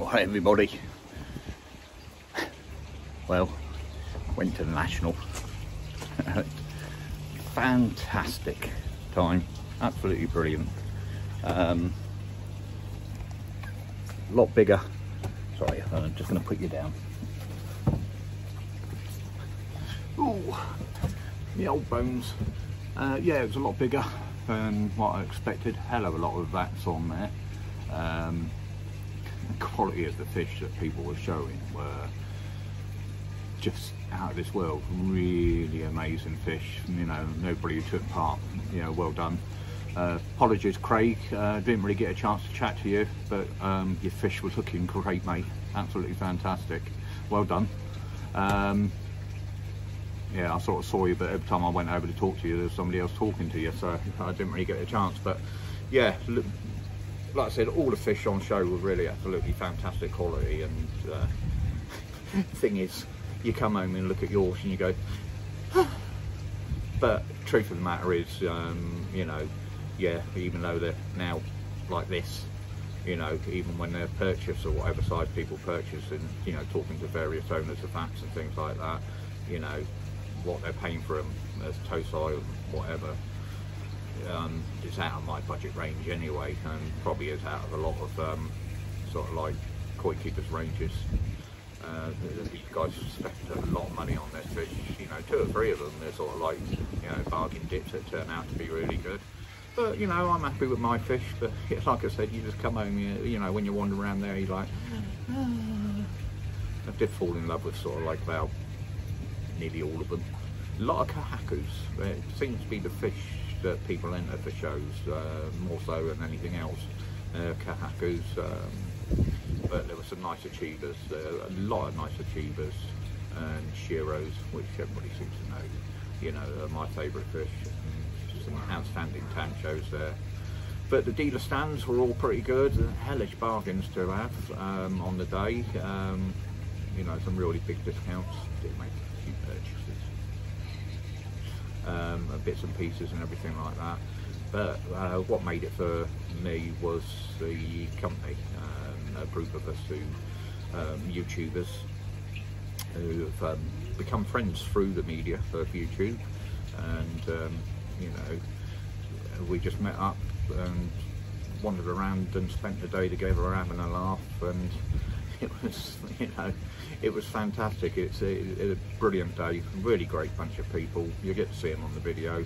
Oh, hi everybody. Well, went to the National. Fantastic time, absolutely brilliant. A lot bigger. Sorry, I'm just going to put you down. Ooh, the old bones. Yeah, it was a lot bigger than what I expected. Hell of a lot of vats on there. The quality of the fish that people were showing were just out of this world. Really amazing fish. You know, nobody who took part, you know, well done. Apologies, Craig, didn't really get a chance to chat to you, but your fish was looking great, mate. Absolutely fantastic. Well done. Yeah, I sort of saw you, but every time I went over to talk to you, there was somebody else talking to you, so I didn't really get a chance. But yeah, like I said, all the fish on show were really absolutely fantastic quality. And thing is, you come home and look at yours and you go, but truth of the matter is, you know, yeah, even though they're now like this, you know, even when they're purchased or whatever size people purchase, and you know, talking to various owners of vats and things like that, you know, what they're paying for them as tow-size or whatever, is out of my budget range anyway, and probably is out of a lot of sort of like koi keepers ranges. These guys spend a lot of money on their fish, you know, 2 or 3 of them, they're sort of like, you know, bargain dips that turn out to be really good. But you know, I'm happy with my fish. But like I said, you just come home, you know, when you're wandering around there, you're like, I did fall in love with sort of like about nearly all of them. A lot of kahakus. It seems to be the fish that people enter for shows, more so than anything else. Kahakus, but there were some nice achievers, a lot of nice achievers, and shiros, which everybody seems to know, you know, are my favourite fish. Some outstanding tan shows there. But the dealer stands were all pretty good, hellish bargains to have on the day. You know, some really big discounts. Did make a few purchases, bits and pieces and everything like that. But what made it for me was the company, a group of us who, YouTubers, who have become friends through the media of YouTube, and you know, we just met up and wandered around and spent the day together having a laugh, and it was, you know, it was fantastic. It's a brilliant day, really great bunch of people. You get to see them on the video.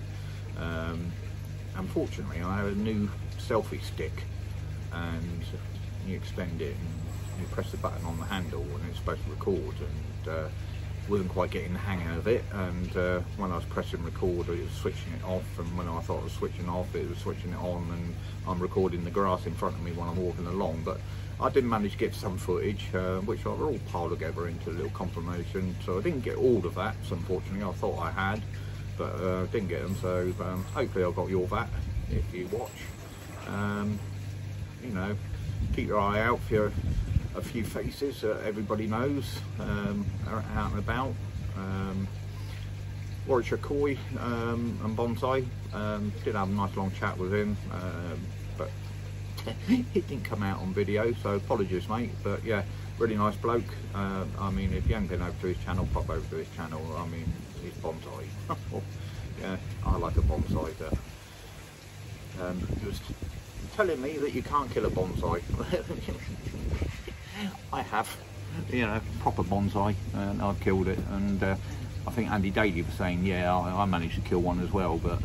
Unfortunately, I have a new selfie stick, and you extend it and you press the button on the handle and it's supposed to record, and wasn't quite getting the hang of it, and when I was pressing record, it was switching it off, and when I thought it was switching off, it was switching it on, and I'm recording the grass in front of me when I'm walking along. But I did manage to get some footage, which are all piled together into a little compilation. So I didn't get all the vats, unfortunately. I thought I had, but didn't get them. So hopefully I got your vat if you watch. You know, keep your eye out for a few faces that everybody knows are out and about. Warwickshire Koi and Bonsai, did have a nice long chat with him, but it didn't come out on video, so apologies, mate. But yeah, really nice bloke. I mean, if you haven't been over to his channel, pop over to his channel. I mean, his bonsai. Yeah, I like a bonsai, but he was telling me that you can't kill a bonsai. I have, you know, proper bonsai, and I've killed it. And I think Andy Daly was saying, yeah, I managed to kill one as well. But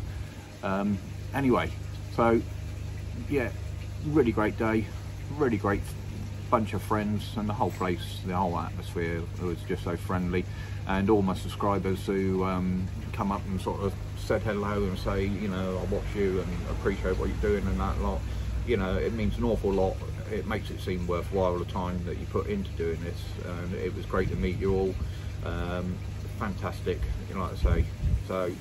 anyway, so yeah, really great day, really great bunch of friends, and the whole place, the whole atmosphere was just so friendly. And all my subscribers who come up and sort of said hello and say, you know, I watch you and appreciate what you're doing and that lot. You know, it means an awful lot. It makes it seem worthwhile the time that you put into doing this, and it was great to meet you all. Fantastic, you know, like I say. So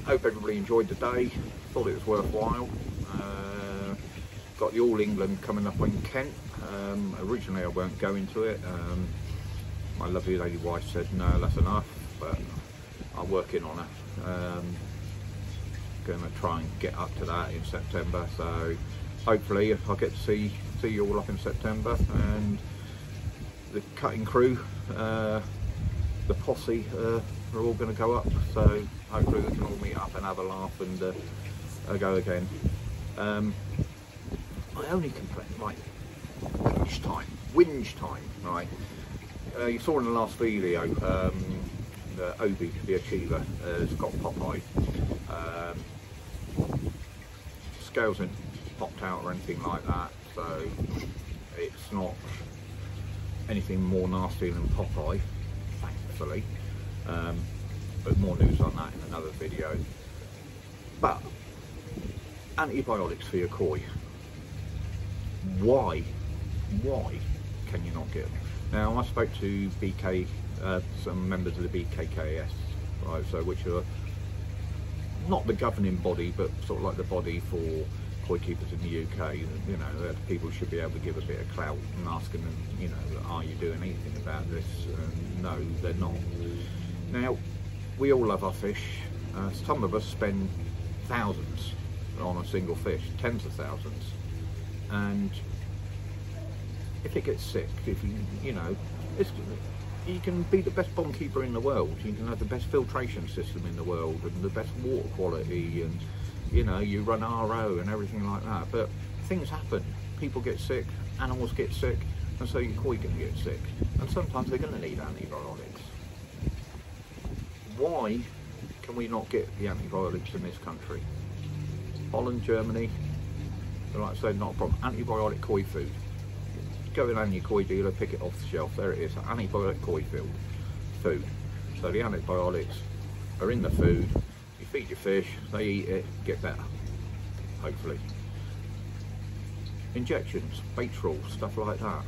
hope everybody enjoyed the day, thought it was worthwhile. Got the All England coming up in Kent. Originally I weren't going to it. My lovely lady wife said no, that's enough, but I'm working on it. Going to try and get up to that in September, so hopefully I'll get to see you all up in September, and the cutting crew, the posse, are all going to go up, so hopefully we can all meet up and have a laugh and go again. I only complain, like, whinge time, right? You saw in the last video, Obi, the Achiever, has got Popeye. Scales haven't popped out or anything like that, so it's not anything more nasty than Popeye, thankfully. But more news on that in another video. But antibiotics for your koi. Why can you not get them? Now, I spoke to BK, some members of the BKKS, right? So, which are not the governing body, but sort of like the body for koi keepers in the UK. You know, that people should be able to give a bit of clout and asking them, you know, are you doing anything about this? No, they're not. Now, we all love our fish. Some of us spend thousands on a single fish, tens of thousands, and if it gets sick, if you know, you can be the best bond keeper in the world, you can have the best filtration system in the world and the best water quality, and you know, you run RO and everything like that, but things happen, people get sick, animals get sick, and so your koi can get sick, and sometimes they're going to need antibiotics. Why can we not get the antibiotics in this country? Holland, Germany, like I said, not a problem. Antibiotic koi food. Go in on your koi dealer, pick it off the shelf, there it is, antibiotic koi food. So the antibiotics are in the food, you feed your fish, they eat it, get better, hopefully. Injections, Baytril, stuff like that.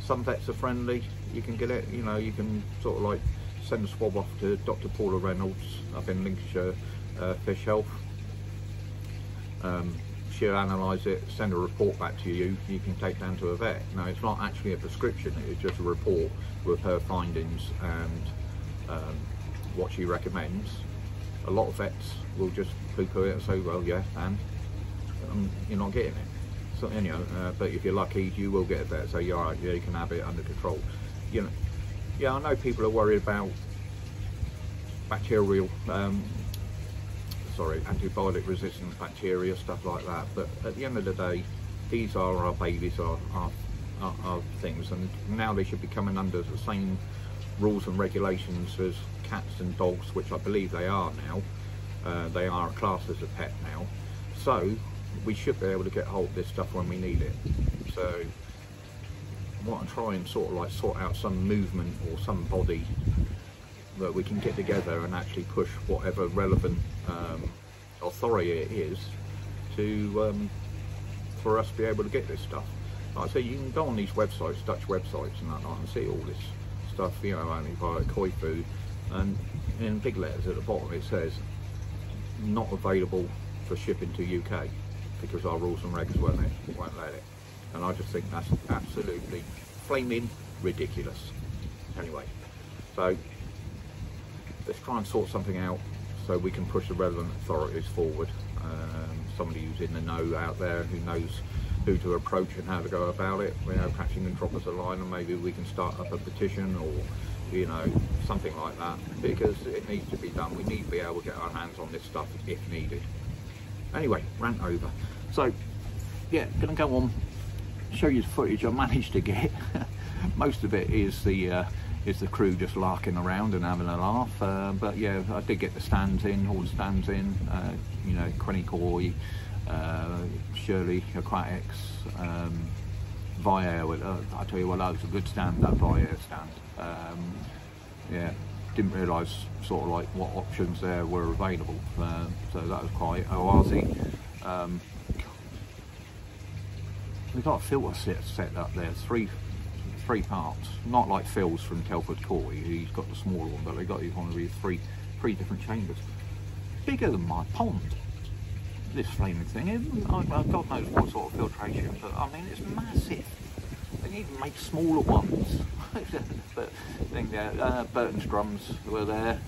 Some vets are friendly, you can get it, you know, you can sort of like send a swab off to Dr. Paula Reynolds up in Lincolnshire Fish Health. She'll analyse it, send a report back to you, you can take down to a vet. Now, it's not actually a prescription, it's just a report with her findings and what she recommends. A lot of vets will just poo-poo it and say, well, yeah, and you're not getting it. So, you know, but if you're lucky, you will get a vet, so you're right, yeah, you can have it under control. You know, yeah, I know people are worried about bacterial, antibiotic resistant bacteria, stuff like that, but at the end of the day, these are our babies, our things, and now they should be coming under the same rules and regulations as cats and dogs, which I believe they are now. They are classed as a pet now, so we should be able to get hold of this stuff when we need it. So I want to try and sort out some movement or some body that we can get together and actually push whatever relevant authority it is to for us to be able to get this stuff. Like I say, you can go on these websites, Dutch websites and that, and see all this stuff, you know, antibiotic koi food, and in big letters at the bottom it says not available for shipping to UK because our rules and regs won't let it. And I just think that's absolutely flaming ridiculous. Anyway, so let's try and sort something out so we can push the relevant authorities forward. Somebody who's in the know out there who knows who to approach and how to go about it. You know, perhaps you can drop us a line and maybe we can start up a petition or, you know, something like that, because it needs to be done. We need to be able to get our hands on this stuff if needed. Anyway, rant over. So yeah, gonna go on, show you the footage I managed to get. Most of it is the crew just larking around and having a laugh, but yeah, I did get the stands in, all the stands in, you know, Quenny Koi, Shirley Aquatics, Viair. I tell you what, that was a good stand, that Viair stand. Yeah, didn't realise sort of like what options there were available, so that was quite Oazi. We've got a filter set up there, three parts, not like Phil's from Telford Koi, he's got the smaller one, but they got one of these three different chambers, bigger than my pond, this flaming thing. God knows what sort of filtration, but I mean, it's massive. They need to make smaller ones. But I think Burton's drums were there,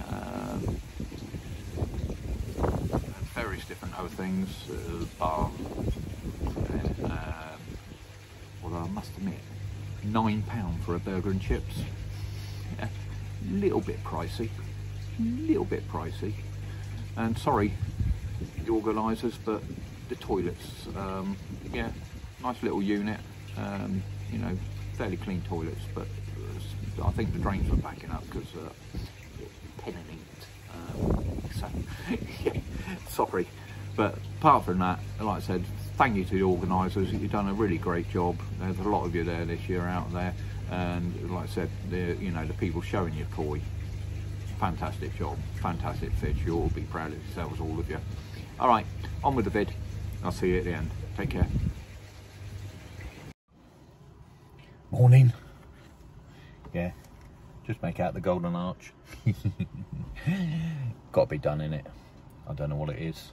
various different other things, bar, although I must admit, £9 for a burger and chips. Yeah, little bit pricey, and sorry the organisers, but the toilets, yeah, nice little unit, you know, fairly clean toilets, but I think the drains were backing up because pen and inked, so yeah, sorry. But apart from that, like I said, thank you to the organisers. You've done a really great job. There's a lot of you there this year out there, and like I said, you know, the people showing you koi, fantastic job, fantastic fish. You'll all be proud of yourselves, all of you. All right, on with the vid. I'll see you at the end. Take care. Morning. Yeah, just make out the golden arch. Got to be done in it. I don't know what it is,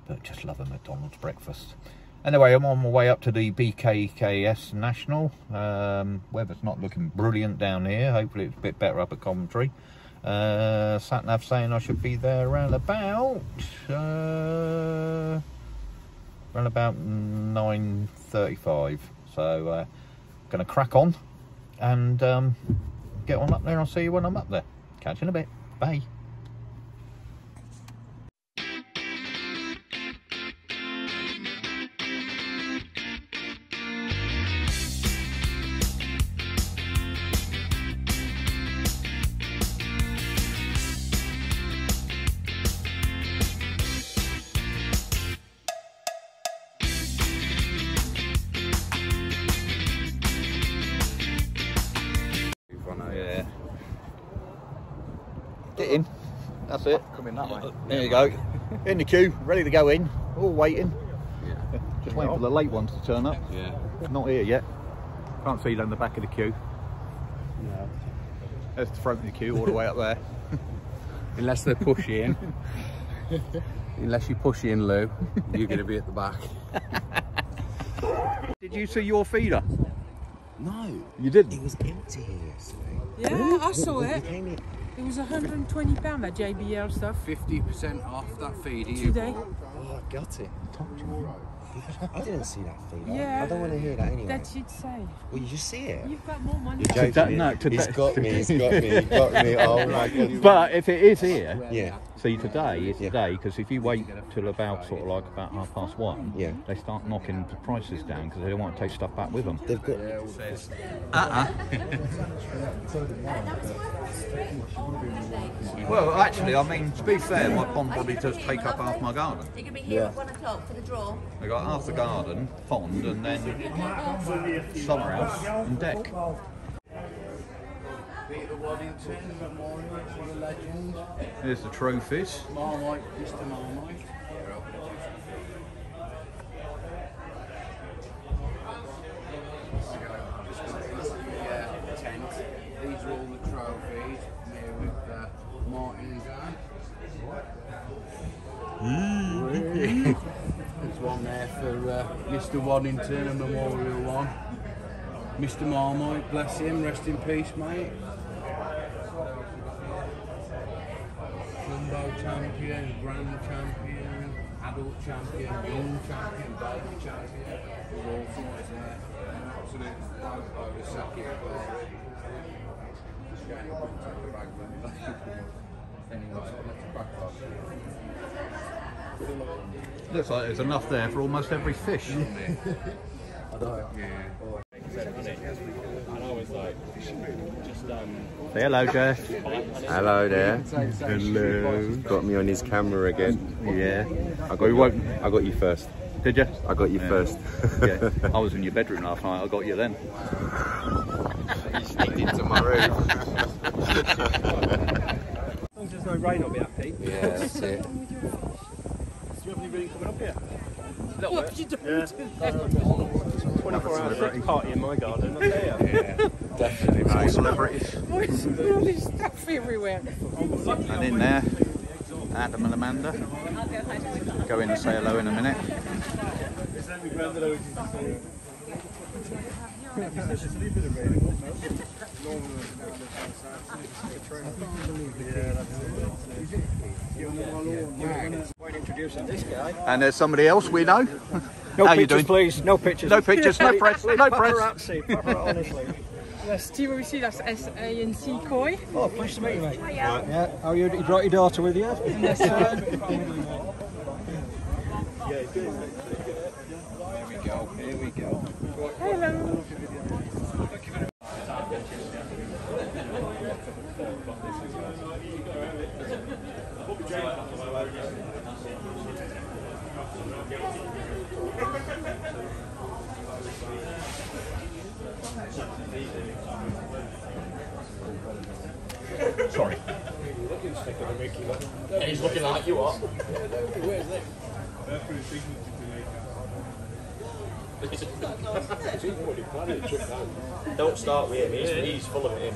but just love a McDonald's breakfast. Anyway, I'm on my way up to the BKKS National. Weather's not looking brilliant down here. Hopefully it's a bit better up at Coventry. Sat nav saying I should be there around about 9:35. So gonna crack on and get on up there. I'll see you when I'm up there. Catch you in a bit. Bye. Yeah. Get in. That's it. Come in that way. There you go. In the queue, ready to go in. All waiting. Yeah. Just waiting for the late ones to turn up. Yeah. Not here yet. Can't see down the back of the queue. No. There's the front of the queue all the way up there. Unless they push you in. Unless you push you in, Lou, you're going to be at the back. Did you see your feeder? No. You didn't? It was empty here yesterday. Yeah, I saw We it. came in. It was £120 that JBL stuff 50% off that feeder you today. bought. Oh, I got it. I didn't see that feed. Yeah. I don't want to hear that anyway. That should say. Well, you just see it. You've got more money. You're joking. No, today. He's got me. He's got me. He's got me. Oh my god. But if it is here, Yeah. see today is Yeah. today, because if you wait till about sort of like about 1:30, Yeah. they start knocking the prices down because they don't want to take stuff back with them. They've got. Well, actually, I mean, to be fair, my pond probably does take up half my garden. You're going to be here at 1 o'clock for the draw. I got half the garden, pond, and then summer house and deck. Peter Waddington, Memorial for the legend. Here's the trophies. Marmite, Mr. Marmite. Tent. These are all the trophies here with Martin and Dan. There's one there for Mr. Waddington, a memorial one. Mr. Marmite, bless him, rest in peace, mate. Jumbo champion, grand champion, adult champion, young champion, baby champion. There's all sorts there. Absolute logo, the second. Just going up and take the bag then. Anyway, let's crack on. Looks like there's enough there for almost every fish. Say hello, Jeff. Hello there. Hello. Got me on his camera again. Yeah. I got you first. Did you? I got you first. Yeah. I was in your bedroom last night. I got you then. You sneaked into my room. As long as there's no rain, I'll be happy. Yeah, that's it. Do you have any rain coming up here? What are you doing? 24-hour sex party in my garden, I'll tell you. Yeah, definitely, mate. Celebrities. What's all this stuff everywhere? And in there, Adam and Amanda. Go in and say hello in a minute. Introducing this guy. And there's somebody else we know. No How you pictures, doing? please. No pictures. No pictures, no press, no press. Paparazzi, honestly. That's TVC, that's SANC Koi. Oh, pleased to meet you, mate. Yeah. How are you? You brought your daughter with you? And that's Here we go. hello. Sorry. He's looking like you what? Don't start with him, he's full of him.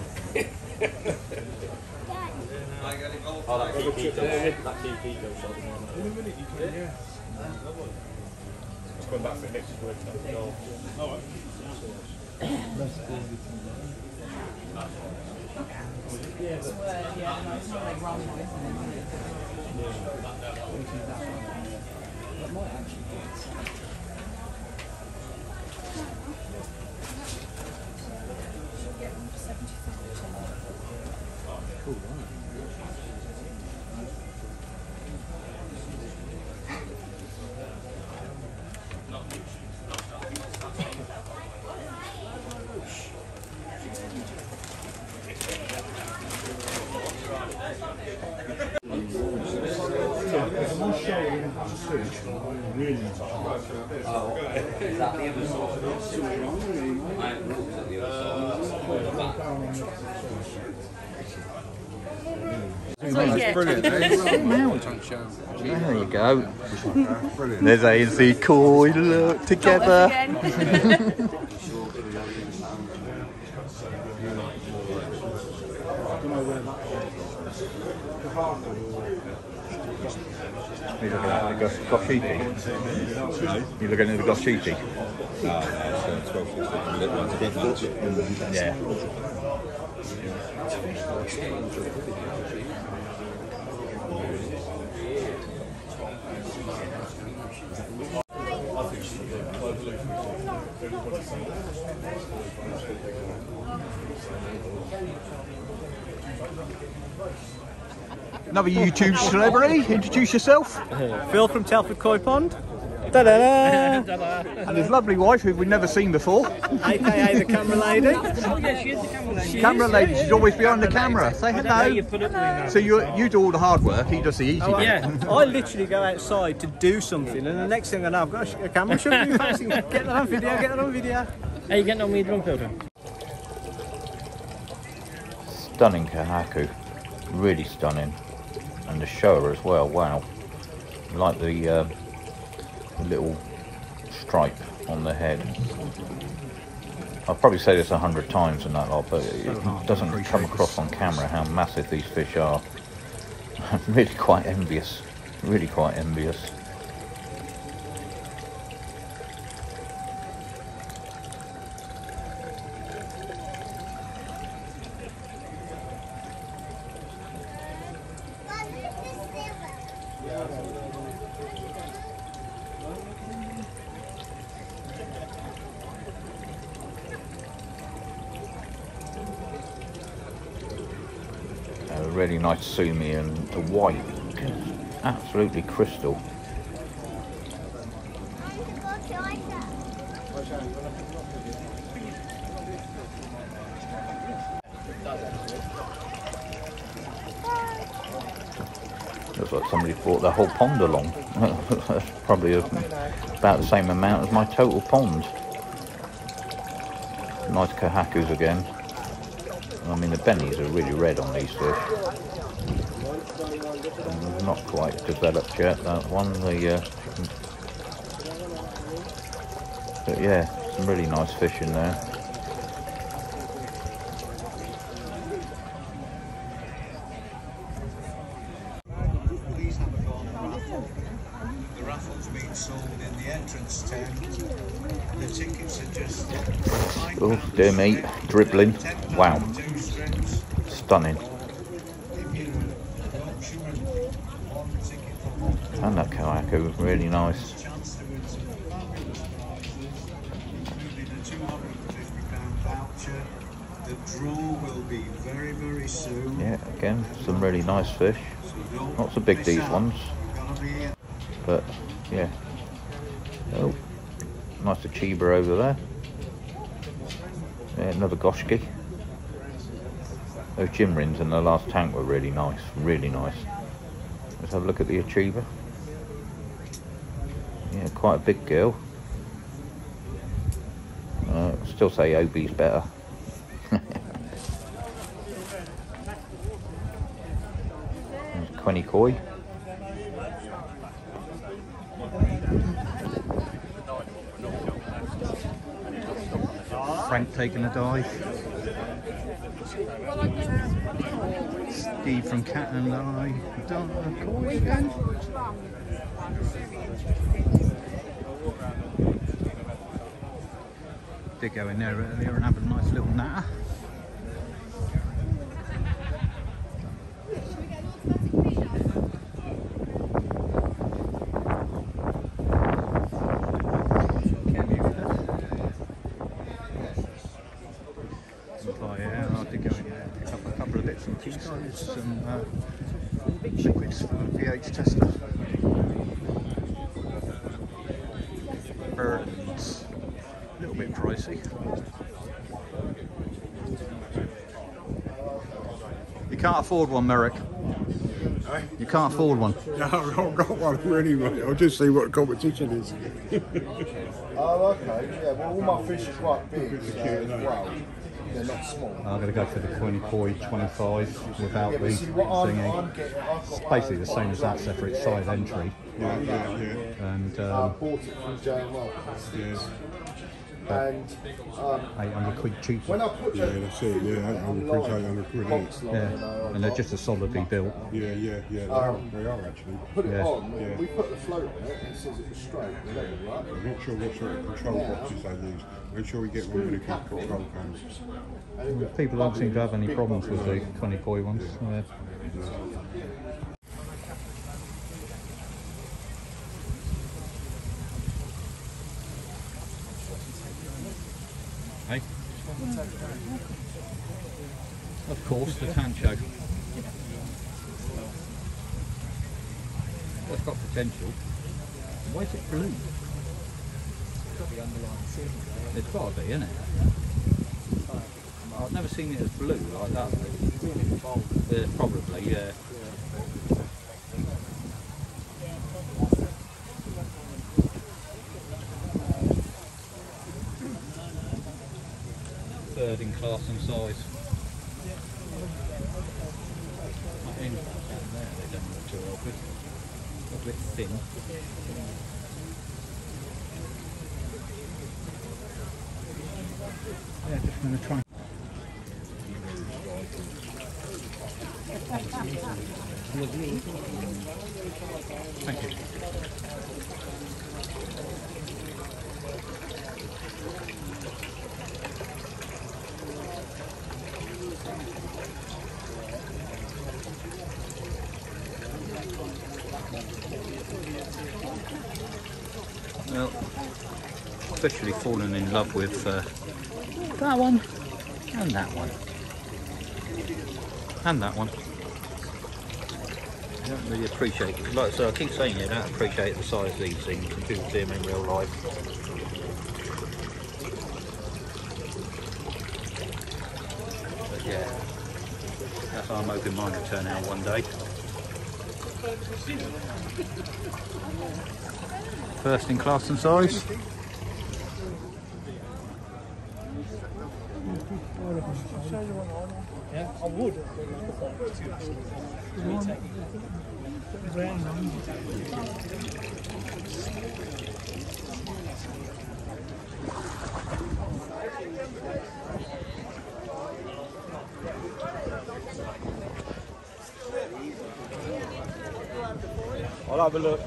Oh, that Kikito shot. He's coming back for it next week. Brilliant. There you go. There's ANC Koi, look, together. You're looking at the Goshiki? You're looking at the Goshiki? No, 12, 15 little ones, a bit much. Yeah. Another YouTube celebrity, introduce yourself. Phil from Telford Koi Pond. Ta-da! And his lovely wife, who we've never seen before. AKA the camera lady. Oh yeah, she is the camera lady. Camera lady, she's always behind the camera. Say hello. So you do all the hard work, he does the easy bit. Yeah, I literally go outside to do something, and the next thing I know, I've got a camera shooting me facing. Get that on video, get that on video. How you getting on with your drum filter? Stunning Kohaku, really stunning. And the shower as well, wow. Like the little stripe on the head. I'll probably say this 100 times in that lot, but it doesn't come across on camera how massive these fish are. I'm really quite envious, really quite envious. A really nice sumi and the white, absolutely crystal. Looks like somebody brought the whole pond along. That's probably about the same amount as my total pond. Nice Kohakus again. I mean, the bennies are really red on these fish. Not quite developed yet, that one. But yeah, some really nice fish in there. The raffle's been sold in the entrance tent. The tickets are just... Oh, dear me, dribbling. Wow. Stunning. And that Kohaku was really nice. The draw will be very, very soon. Yeah, again, some really nice fish. So Not so big, these ones, but yeah. Oh, nice achiever over there. Yeah, another goshki. Those gym rings in the last tank were really nice, really nice. Let's have a look at the achiever. Yeah, quite a big girl. Still say Obi's better. Quenny koi. Frank taking a dive. Steve from Cat and I. Koi again. Did go in there earlier and have a nice little natter. Some liquids for the pH tester. Burns. A little bit pricey. You can't afford one, Merrick. You can't afford one. No, I've not got one already, mate. I'll just see what the competition is. Oh, okay. Yeah, well, all my fish are quite big, so, well, they're not small. I'm going to go for the Quenny Koi 25 without the thingy. It's basically the same as that, except for its side entry. Yeah. And I bought it from JML. And 800 quid cheaper. when I put Yeah, that's it. Yeah, 800 quid, 800 quid. Yeah, and they're just as solidly built. Yeah. They are actually. put it Yeah. on, Yeah. we put the float on it and it says it was straight, level, right? I'm not sure what sort of control boxes they use. Make sure we get one with a good control cams. People don't seem to have any problems with the Quenny Koi ones. Yeah. Hey? Of course, the Tancho. That's got potential. Why is it blue? It's got to be, isn't it? I've never seen it as blue like that. Probably, yeah. Third in class and size. I mean, down there they don't look too awkward. A bit thin. Yeah, just going to try. Thank you. Well, officially fallen in love with that one and that one and that one. I don't really appreciate it. Like so, I keep saying it, I don't appreciate the size of these things until you see them in real life. But yeah, that's how I'm hoping mine will turn out one day. First in class and size. Yeah, I would. I'll have a look.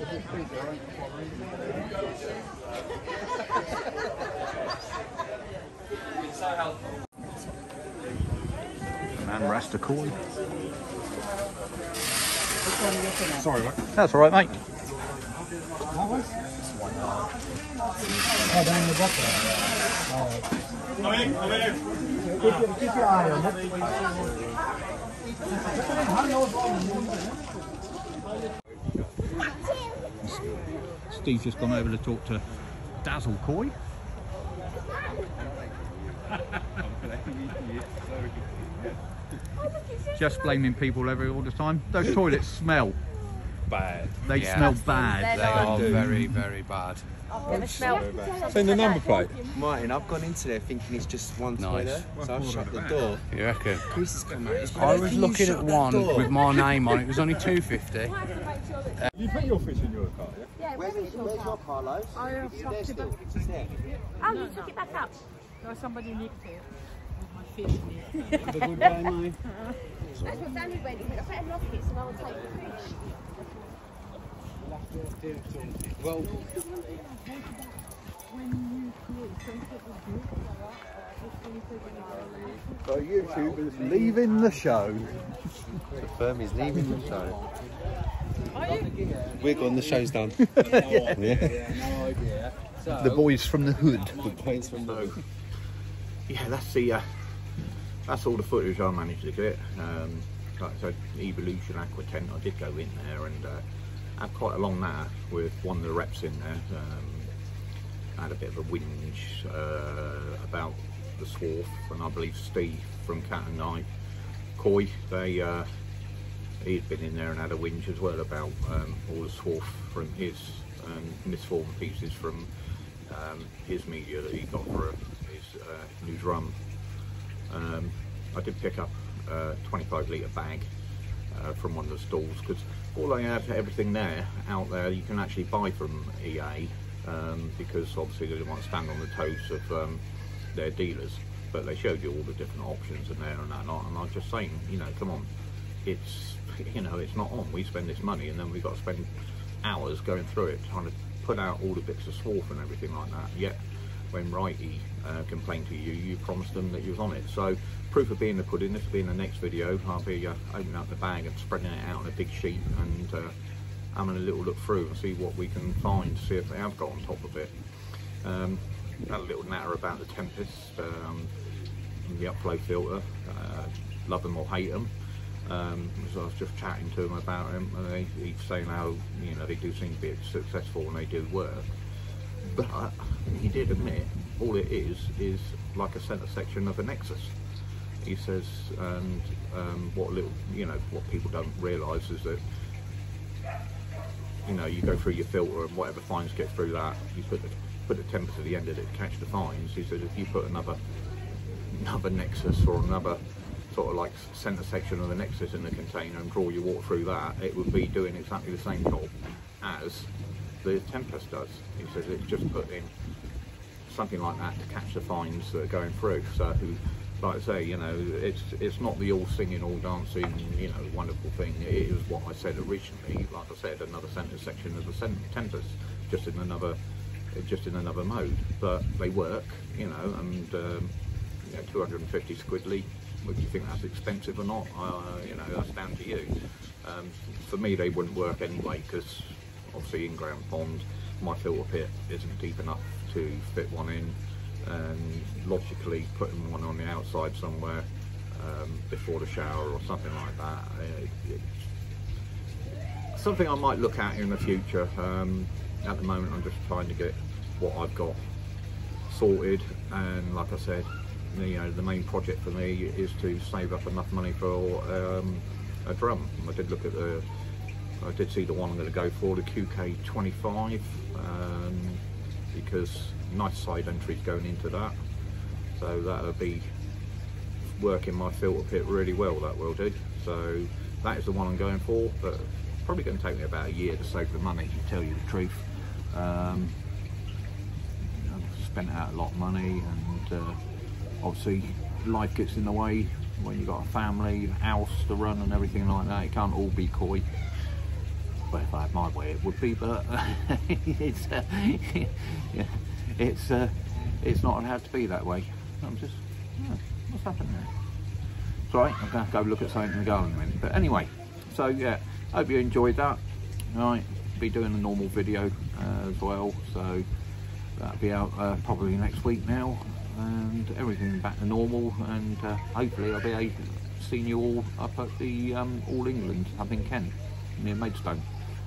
And rest a koi. Sorry, mate. That's all right, mate. Oh, down the bottom. Come in. Keep your eye on it. Steve's just gone over to talk to Dazzle Koi. Just blaming people all the time. Those toilets smell Bad. They smell bad. They are very, very bad. Never smelled. Seen the number plate? Martin, I've gone into there thinking it's just one toilet, so I've shut the door. You reckon? Chris has come out. I was looking at one with my name on it. It was only $2.50. You put your fish in your car, yeah? Yeah, Where's your Carlos? I have sucked it back. It's there. Oh, you took it back up. No, somebody nicked it with my fish in it. Have a good day, mate. That's what Danny went. He said, I better lock it so I will take the fish. Well, So YouTube is leaving the show. The firm is leaving the show. We're gone, the show's done. yeah. No idea. So, The boys from the hood. The points from the... Yeah, that's all the footage I managed to get. Like I said, Evolution Aqua Tent, I did go in there and had quite a long natter with one of the reps in there. I had a bit of a whinge about the swarf, and I believe Steve from Cat and Knife Koi, he'd been in there and had a whinge as well about all the swarf from his misformed pieces from his media that he got for his new drum. I did pick up a 25 litre bag from one of the stalls, because all they have, everything there out there you can actually buy from EA, because obviously they didn't want to stand on the toes of their dealers, but they showed you all the different options in there and that, and I was just saying, you know, come on, it's, you know, it's not on. We spend this money and then we've got to spend hours going through it trying to put out all the bits of swarf and everything like that, yet when Righty complained to you, you promised them that you was on it. So proof of being the pudding, this will be in the next video. I'll be opening up the bag and spreading it out on a big sheet and having a little look through and see what we can find, see if they have got on top of it. Had a little natter about the Tempest, the upflow filter, love them or hate them. So I was just chatting to him about him, and he's saying how, you know, they do seem to be successful and they do work. But he did admit all it is like a centre section of a Nexus. He says, and what little, you know, what people don't realise is that, you know, you go through your filter and whatever fines get through that, you put the Tempest at the end of it to catch the fines. He said if you put another Nexus or another sort of like centre section of the Nexus in the container and draw your water through that, it would be doing exactly the same job as the Tempest does. He says it's just put in something like that to catch the fines that are going through. So, like I say, you know, it's not the all singing, all dancing, you know, wonderful thing. It is what I said originally. Like I said, another centre section of the Tempest, just in another mode. But they work, you know, and you know, 250 squidly. Would you think that's expensive or not? You know, that's down to you. For me, they wouldn't work anyway, because obviously in ground pond, my filter pit isn't deep enough to fit one in, and logically putting one on the outside somewhere before the shower or something like that, it's something I might look at in the future. At the moment I'm just trying to get what I've got sorted, and like I said, you know, the main project for me is to save up enough money for a drum. I did see the one I'm going to go for, the QK25, because nice side entries going into that, so that'll be working my filter pit really well, that will do. So that is the one I'm going for, but probably going to take me about a year to save the money, to tell you the truth. I've spent out a lot of money, and obviously life gets in the way when you've got a family, house to run and everything like that. It can't all be koi. Well, if I had my way it would be, but it's not allowed to be that way. I'm just, what's happening there? It's alright, I'm going to go look at something in the garden in a minute. But anyway, so yeah, hope you enjoyed that. Right, be doing a normal video as well, so that'll be out probably next week now. and everything back to normal, and hopefully I'll be seeing you all up at the All England up in Kent near Maidstone.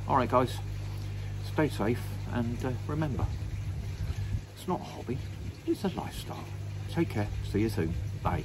Alright guys, stay safe, and remember, it's not a hobby, it's a lifestyle. Take care, see you soon, bye.